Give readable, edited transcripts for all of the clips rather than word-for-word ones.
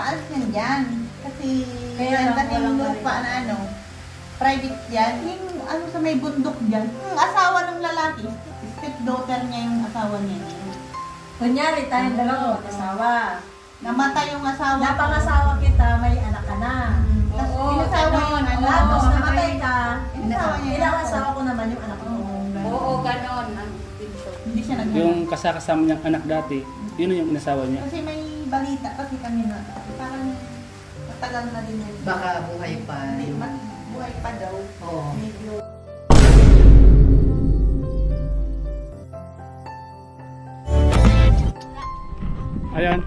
aalis yan dyan. Kasi Kaya yan yung lupa na ano, private yan. Yung ano sa may bundok dyan. Yung asawa ng lalaki, stepdaughter niya yung asawa niya. Kunyari, tayong dalawa mag-asawa. Namatay yung asawa. Napangasawa kita, may anak ka na. Tapos Oo, inasawa ganon. yung ano. Tapos namatay ka, Inasawa niya. ilang asawa ko naman yung anak ko. Oo, ganon. Ang pinto. Hindi siya naghanap. Yung kasama niyang anak dati, yun yung inasawa niya. Kasi may balita kasi kami na parang matagal na din yun. Baka buhay pa. Hindi, buhay pa daw. Oo. Medyo. Ayan.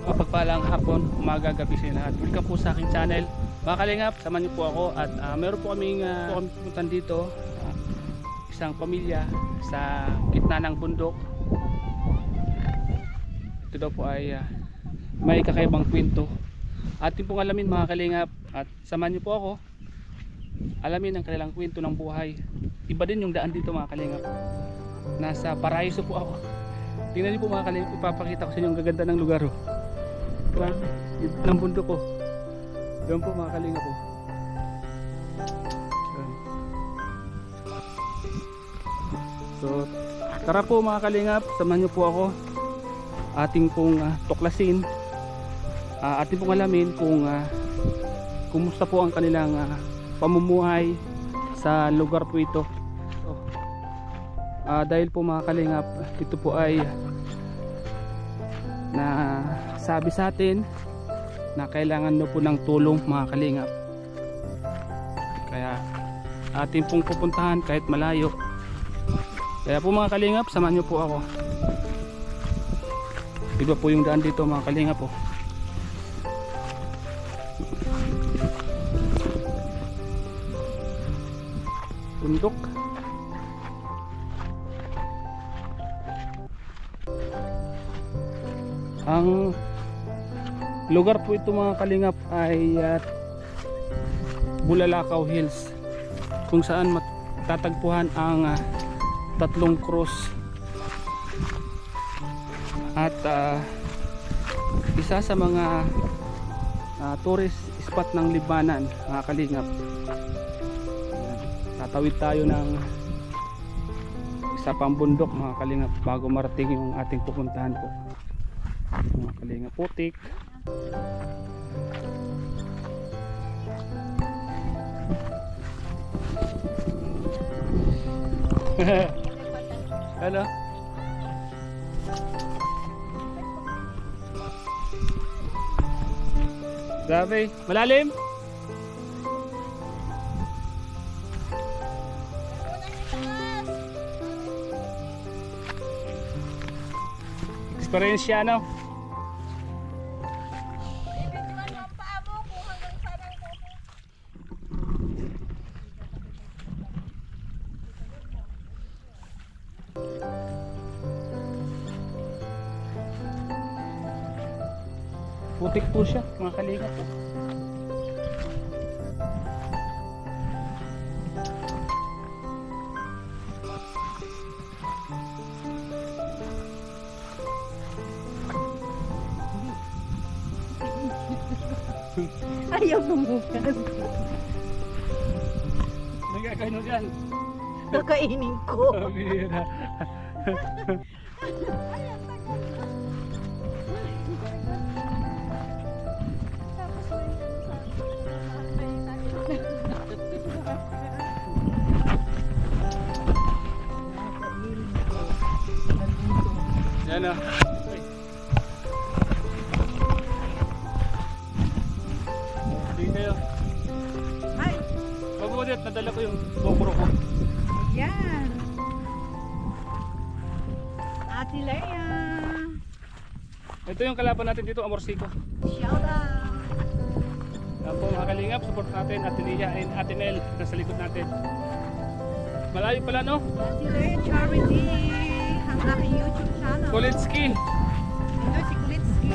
Mapagpalang hapon, umaga, gabi sa lahat. Welcome po sa aking channel. Mga kalingap, samahan niyo po ako at meron po kaming pupuntan dito. Isang pamilya sa gitna ng bundok. Ito daw po ay may kakaibang kwento. Atin pong alamin mga kalingap at samahan niyo po ako. Alamin ang kanilang kwento ng buhay. Iba din yung daan dito mga kalingap. Nasa paraiso po ako. Tingnan niyo po mga kalingap, ipapakita ko sa inyo ang gaganda ng lugar. Grabe, ito ng bundok ko. Doon po mga kalingap po. So, tara po mga kalingap, samahan niyo po ako. Ating pong tuklasin. Ating pong alamin kung kumusta po ang kanilang pamumuhay sa lugar po ito. So, dahil po mga kalingap, ito po ay na sabi sa atin na kailangan nyo po ng tulong mga kalingap. Kaya atin pong pupuntahan kahit malayo. Kaya po mga kalingap, samahan nyo po ako. Iba po yung daan dito mga kalingap po. Bundok. Ang lugar po ito mga kalingap ay Bulalakaw Hills, kung saan matatagpuan ang tatlong cross at isa sa mga tourist spot ng Libanan mga kalingap. Tatawid tayo ng isa pang bundok mga kalingap bago marating yung ating pupuntahan po mga kalingap. Putik. Hello. Grabe, malalim. Experience siya, no? Putik po siya, mga kalingap po. Ayaw bumukas. Nagkakain mo dyan. Kakainin ko. Bira. Yan o. Sige kayo. Ay, Mabulit, nadala ko yung GoPro ko. yan. Ate Leia. Ito yung kalaban natin dito, Amorsiko. Shout out. Yan po mga kalingap, support natin Ate Lia and Ate Nel nasa likod natin. Malayo pala, no? Ate Leia Charity. Ang aking YouTube channel. Kulitski. Ito si Kulitski.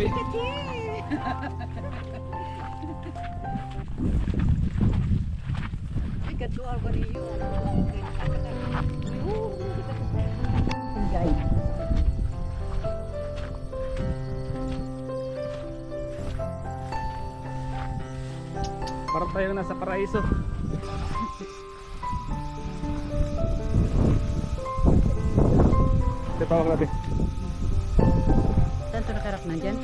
Grabe. Ikadual ko niyo. Guys. Parang tayo nasa paraiso. Ito tawag natin. Saan ito nakarap na dyan?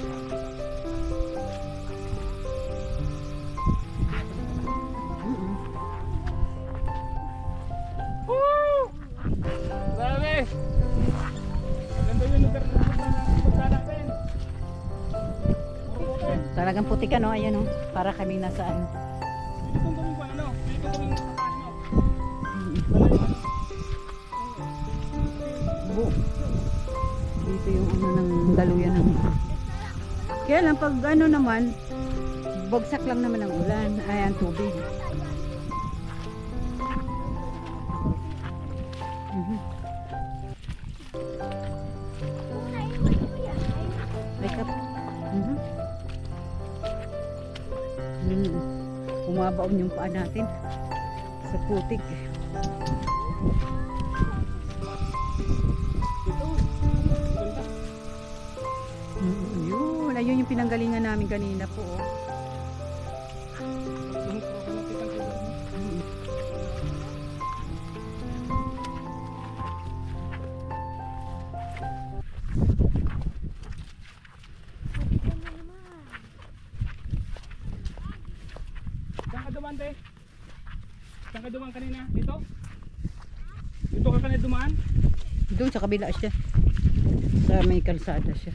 Grabe! Ganda yung lugar na punta natin. Talagang putik ano, ayan o. Para kaming nasa ano. Pili kong gawin ko ano? Pili kong gawin sa ano? Bu. Dito yung ano ng daluyan ng. Kaya lang pag ano naman, bagsak lang naman ang ulan, ay ang tubig. Ay kap. Umabaon yung paa natin sa putik. Yun, ayun yung pinanggalingan namin kanina po. Oh. Saan ka dumaan, te? Saan ka dumaan kanina? Dito? Dito ka kanina dumaan? Doon sa kabila siya. Sa may kalsada siya.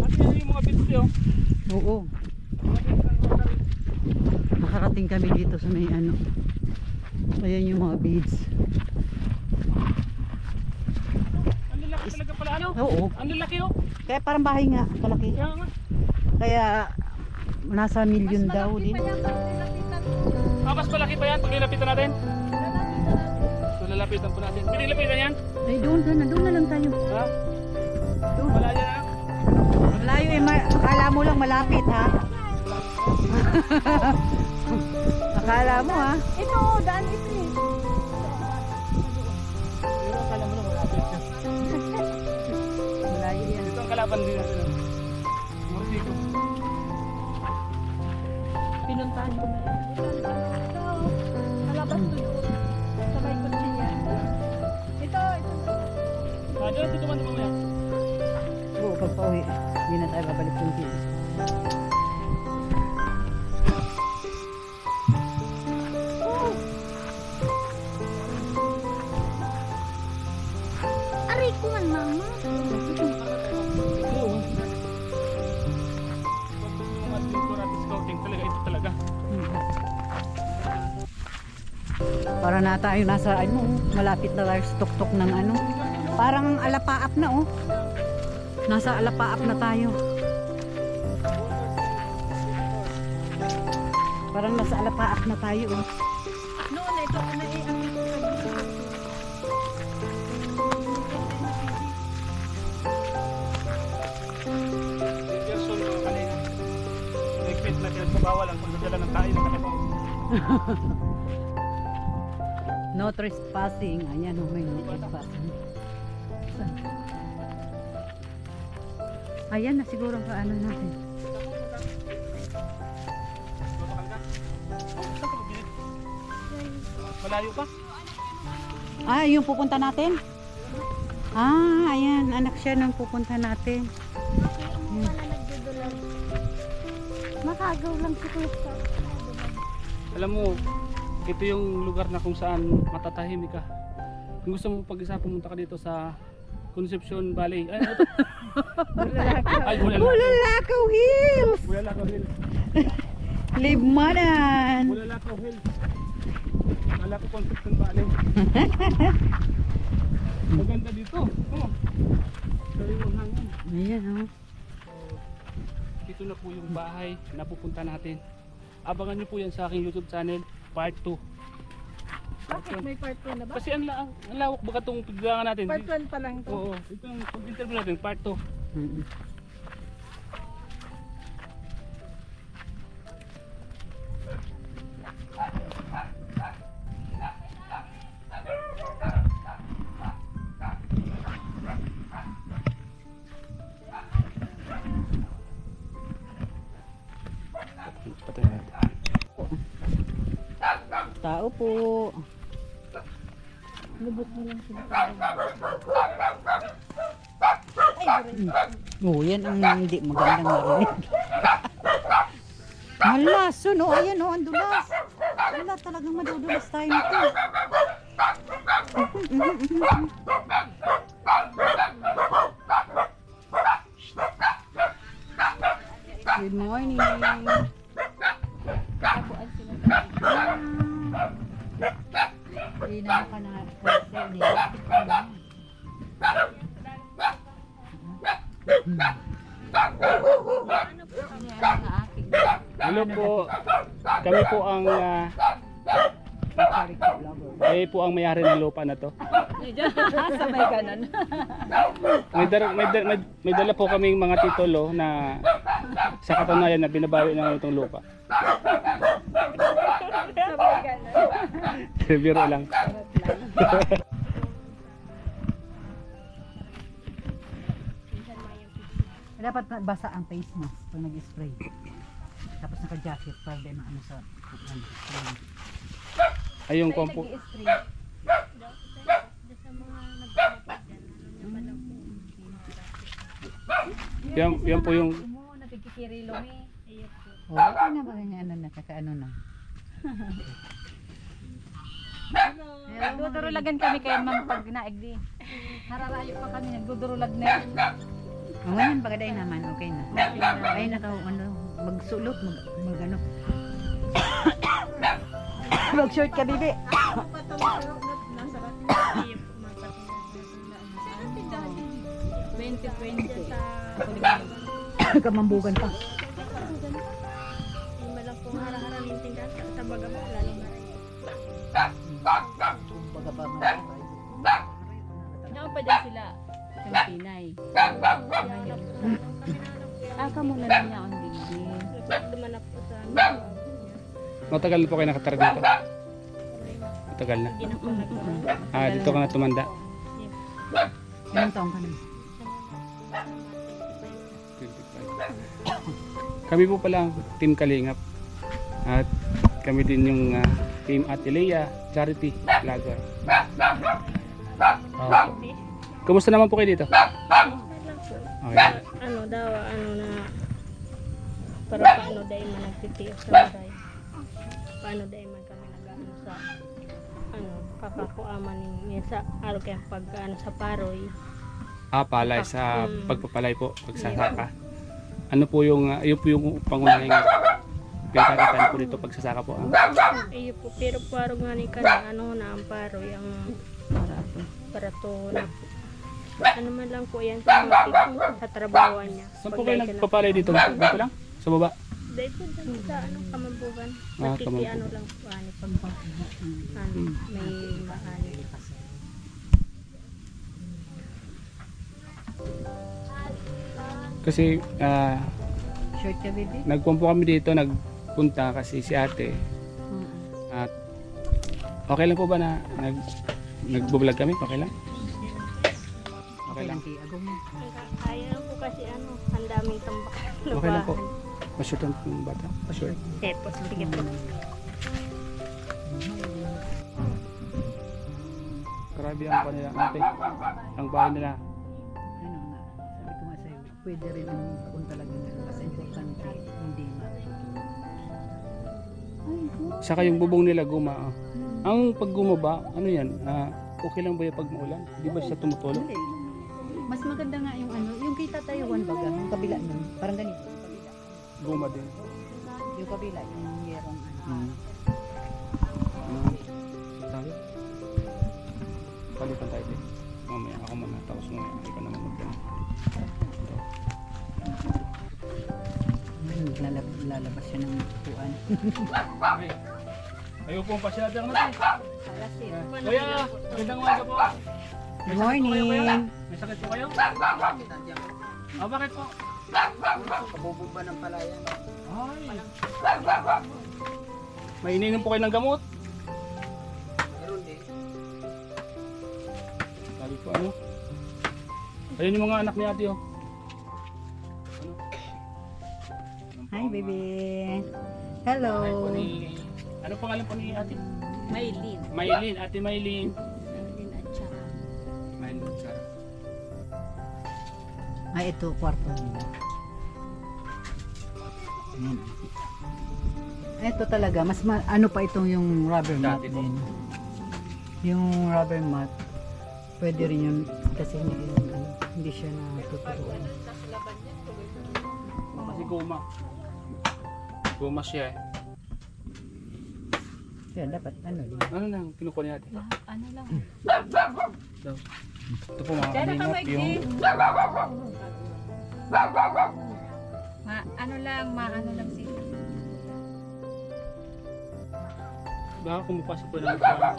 At yan yung mga video. Oo. Nakarating kami dito sa may ano. Ayan yung mga beads. Ang lalaki talaga pala ano? Oo. Ang lalaki oh. Kaya parang bahay nga, kalaki. Kaya nga. Kaya nasa milyon daw din. Mas malaki pa yan pag nilapitan natin. So lalapitan po natin. Pinilapitan yan? Ay doon na lang tayo. Ha? Doon. Wala yan ha? Malayo eh, akala mo lang malapit ha. Akala mo ha. Ito, daan ito eh. Pero akala mo lang malapit siya. Malayo yan. Ito ang kalaban din natin. Morsiko. Pinuntahan ko na. Ito, malabas to doon. Sa may kutsinya. Ito. Diyan dito man mamaya. Oo, pagpa-uwi. Hindi na tayo babalik yung dito. Aray ko man, mama. Scouting talaga ito talaga. Para na tayo nasa ano, malapit na tayo sa tuktok ng ano. Parang alapaap na oh. Nasa alapaap na tayo. Parang nasa alapaap na tayo oh. Noon, ito na ang ito sa Person ko kanina. Nag-fit na sila sa bawal ang pagdadala ng tayo ng kakipong. No trespassing. Ayan oh, may no trespassing. Ayan na siguro ang paano natin. Malayo pa? Ah, yung pupunta natin? Ah, ayan. Anak siya nung pupunta natin. Makagaw lang si Kuya. Alam mo, ito yung lugar na kung saan matatahimik ka. Kung gusto mo pag-isa pumunta ka dito sa Concepcion Valley. Ay, Bulalakaw Hills! Bulalakaw Hill. Libmanan! Bulalakaw Hill. Wala ko Concepcion Valley. Maganda dito. Oh. Sariwang hangin. Ayan oh. Ito na po yung bahay na pupunta natin. abangan nyo po yan sa aking YouTube channel, part 2. Bakit may part 2 na ba? Kasi ang lawak baka itong piglangan natin. Part 1 pa lang ito. Oo, ito yung pag-interview natin, part 2. Patay natin. Tao po. Lubot mo lang sila. Oh, yan ang hindi magandang marinig. Malas, no? Ayan, oh, ang dulas. Wala, talagang madudulas tayo nito. Good morning. Hindi na ka na kasi nilapit ko na. Hello po. Kami po ang po ang may-ari ng lupa na to. Sabay ganon. May dala po kaming mga titulo na sa katunayan na binabawi na itong lupa. Sabay ganon. Biro lang. Dapat basa ang face mask pag nag-spray. Tapos naka-jacket para din ano sa Ay yung kompo. Yan po yung Nagkikirilo eh. oh, okay na ba ganyan ano na kakaano na. Nagdudurulagan kami kaya ma'am pag naigdi. Hararayo pa kami, nagdudurulag na yan. Ang ganyan pagaday naman okay na. Ay naka ano magsulot mag ano. Mag-short ka bibi. Kamambugan pa. Baga pa mga Diyan pa din sila sa Pinay. Aka muna lang niya ang dingding. Dumanap po sa matagal na po kayo nakatara dito. Matagal na. Dito ka na tumanda. ilang taong ka na. Kami po pala ang Team Kalingap. At kami din yung Team Atelia Charity Vlogger. Kumusta naman po kayo dito? Okay. Ano daw, ano na para paano dahil man nagtitiis sa bahay. Paano dahil man kami nag-ano sa ano, kakakuaman niya sa araw kaya pag ano sa paroy. Palay sa pagpapalay po, pagsasaka. Ano po yung yun po yung pangunahing pinagkakakitaan po dito pagsasaka po? Iyo po, pero paro nga ni kanang ano na ang paroy ang para to na ano man lang po yan sa trabaho niya. Saan po kayo nagpapalay dito? Dito lang? Sa baba? Dito sa ano, Kamambugan. Kamambugan. Ano lang po, ano, pag ano, may mahani. Kasi Short ka baby? nagpumpo kami dito, nagpunta kasi si ate. At okay lang po ba na nagbo-vlog kami? Okay lang? Okay lang. Kaya lang po kasi ano, ang daming tambak. Okay lang po. Pa-short ang bata. Pa-short. Epo, sige po. Grabe ang kanila ate. Ang bahay nila. Ano nga, sabi ko nga sa'yo, pwede rin ang kung talagang kasi importante, hindi Saka yung bubong nila guma. Ang pag guma ba, ano yan? Okay lang ba yung pag maulan? Di ba siya tumutulog? Hindi. Mas maganda nga yung ano, yung kita Taiwan baga, yung kabila nun, parang ganito, yung kabila. Guma din. Yung kabila, yung yerong ano. Tayo? Palitan tayo din. Mamaya ako muna. Tapos mamaya ikaw naman magdala. lalabas siya ng upuan. Ay. Ayaw po pa siya dyan natin. Kuya, magandang umaga po. Good morning! May sakit po kayo? Bakit po? Kabubumba ng palayan. Ay. May ininom po kayo ng gamot? Meron din. Sabi po ano? Ayun yung mga anak ni ate oh. Hi baby! Hello! Ay po ni... Ano pangalan po ni ate? Maylin. Maylin, ate Maylin. Maylin at saka. Maylin, Sarah. Ay, ito, kwarto nila. Ayan. Ito talaga, mas ano pa itong yung rubber mat Dati po. din. Yung rubber mat, pwede rin yun kasi hindi siya natuturuan. Kasi goma. Goma siya eh. Kaya dapat ano din. Ano lang, kinukuha ni ate? Ano lang. So, ito po mga kalingap yung... Ano lang siya. Baka kumupasok po lang sa...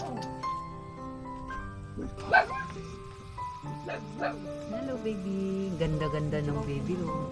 Hello baby, ganda-ganda ng baby oh.